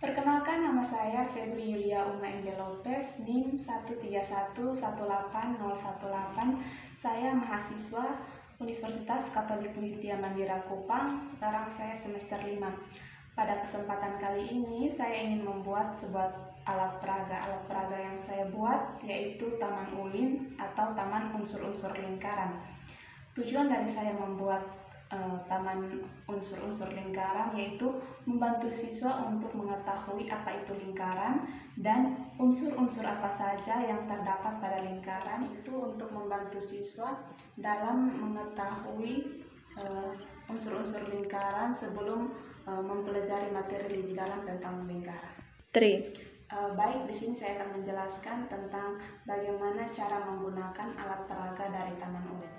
Perkenalkan, nama saya Febri Yulia Uma Ende Lopez, NIM 131180118. Saya mahasiswa Universitas Katolik Mutia Mandira Kupang. Sekarang saya semester 5. Pada kesempatan kali ini saya ingin membuat sebuah alat peraga. Alat peraga yang saya buat yaitu Taman Ulin atau Taman Unsur-Unsur Lingkaran. Tujuan dari saya membuat taman unsur-unsur lingkaran yaitu membantu siswa untuk mengetahui apa itu lingkaran dan unsur-unsur apa saja yang terdapat pada lingkaran, itu untuk membantu siswa dalam mengetahui unsur-unsur lingkaran sebelum mempelajari materi lebih dalam tentang lingkaran. Baik, di sini saya akan menjelaskan tentang bagaimana cara menggunakan alat peraga dari Taman Ulin.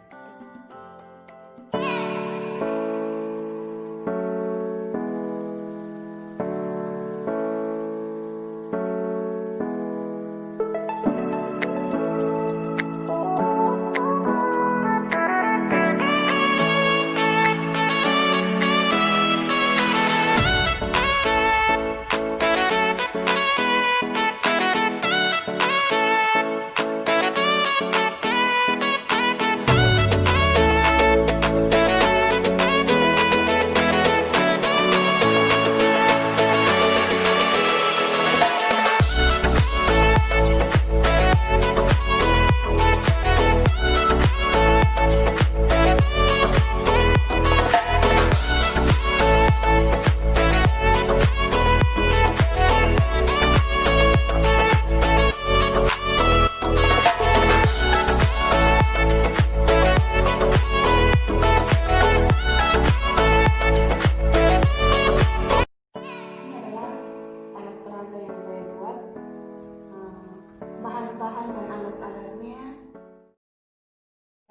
Bahan-bahan dan alat-alatnya.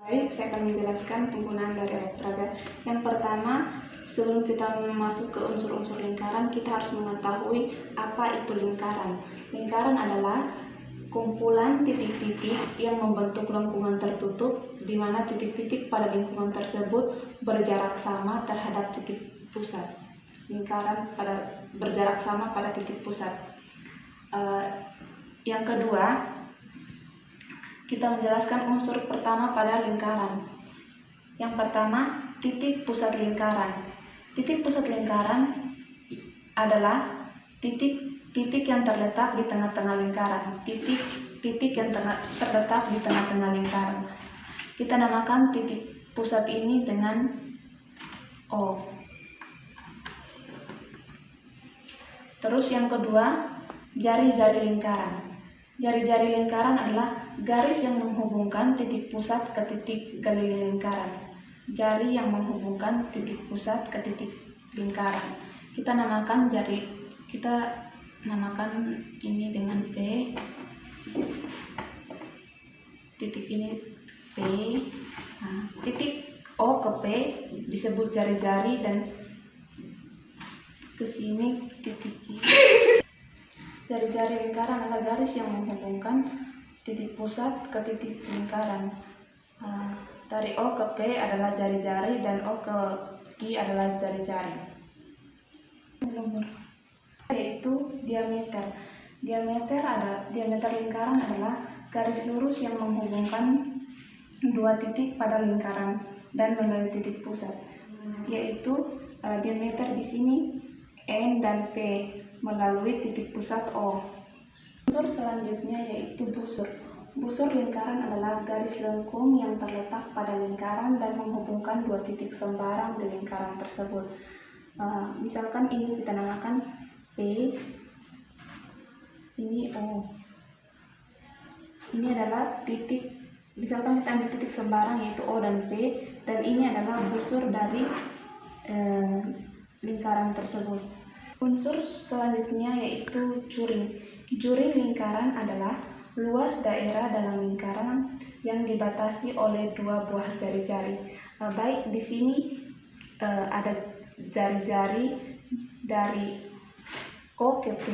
Baik, saya akan menjelaskan penggunaan dari alat peraga. Yang pertama, sebelum kita masuk ke unsur-unsur lingkaran, kita harus mengetahui apa itu lingkaran. Lingkaran adalah kumpulan titik-titik yang membentuk lengkungan tertutup, di mana titik-titik pada lingkungan tersebut berjarak sama terhadap titik pusat. Lingkaran berjarak sama pada titik pusat. Yang kedua, kita menjelaskan unsur pertama pada lingkaran. Yang pertama, titik pusat lingkaran. Titik pusat lingkaran adalah titik yang terletak di tengah-tengah lingkaran. Titik yang terletak di tengah-tengah lingkaran. Kita namakan titik pusat ini dengan O. Terus yang kedua, jari-jari lingkaran. Jari-jari lingkaran adalah garis yang menghubungkan titik pusat ke titik gali lingkaran. Jari yang menghubungkan titik pusat ke titik lingkaran. Kita namakan ini dengan P. Titik ini P. Nah, titik O ke P disebut jari-jari dan ke sini titik I. Jari-jari lingkaran adalah garis yang menghubungkan titik pusat ke titik lingkaran. Dari O ke P adalah jari-jari dan O ke I adalah jari-jari. Yaitu diameter. Diameter lingkaran adalah garis lurus yang menghubungkan dua titik pada lingkaran dan melalui titik pusat. Yaitu diameter di sini N dan P melalui titik pusat O. Unsur selanjutnya yaitu busur. Busur lingkaran adalah garis lengkung yang terletak pada lingkaran dan menghubungkan dua titik sembarang di lingkaran tersebut. Misalkan ini kita namakan P, ini O. Ini adalah titik, misalkan kita ambil titik sembarang yaitu O dan P, dan ini adalah busur dari lingkaran tersebut. Unsur selanjutnya yaitu juring. Juring lingkaran adalah luas daerah dalam lingkaran yang dibatasi oleh dua buah jari-jari. Baik, di sini ada jari-jari dari O ke P.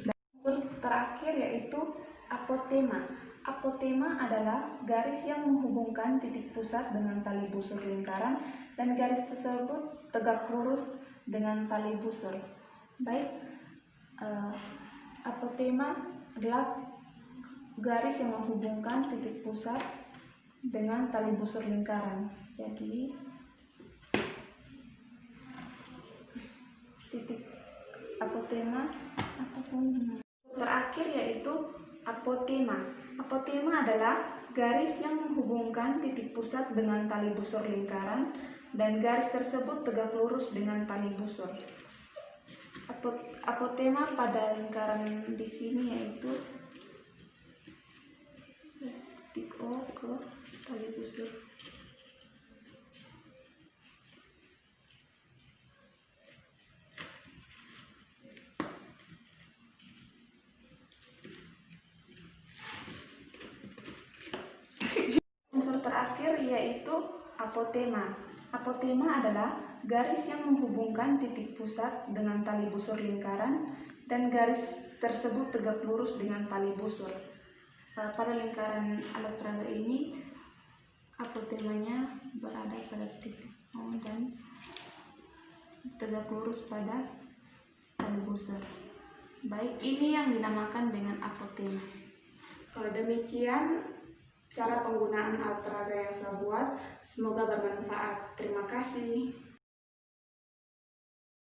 Dan unsur terakhir yaitu apotema. Apotema adalah garis yang menghubungkan titik pusat dengan tali busur lingkaran dan garis tersebut tegak lurus dengan tali busur. Baik, Apotema adalah garis yang menghubungkan titik pusat dengan tali busur lingkaran. Jadi titik apotema ataupun terakhir yaitu apotema. Apotema adalah garis yang menghubungkan titik pusat dengan tali busur lingkaran dan garis tersebut tegak lurus dengan tali busur. Apotema pada lingkaran di sini yaitu titik O ke tali busur. Unsur terakhir yaitu apotema. Apotema adalah garis yang menghubungkan titik pusat dengan tali busur lingkaran dan garis tersebut tegak lurus dengan tali busur. Pada lingkaran alat peraga ini, apotemanya berada pada titik O dan tegak lurus pada tali busur. Baik, ini yang dinamakan dengan apotema. Demikian cara penggunaan alat peraga yang saya buat. Semoga bermanfaat. Terima kasih.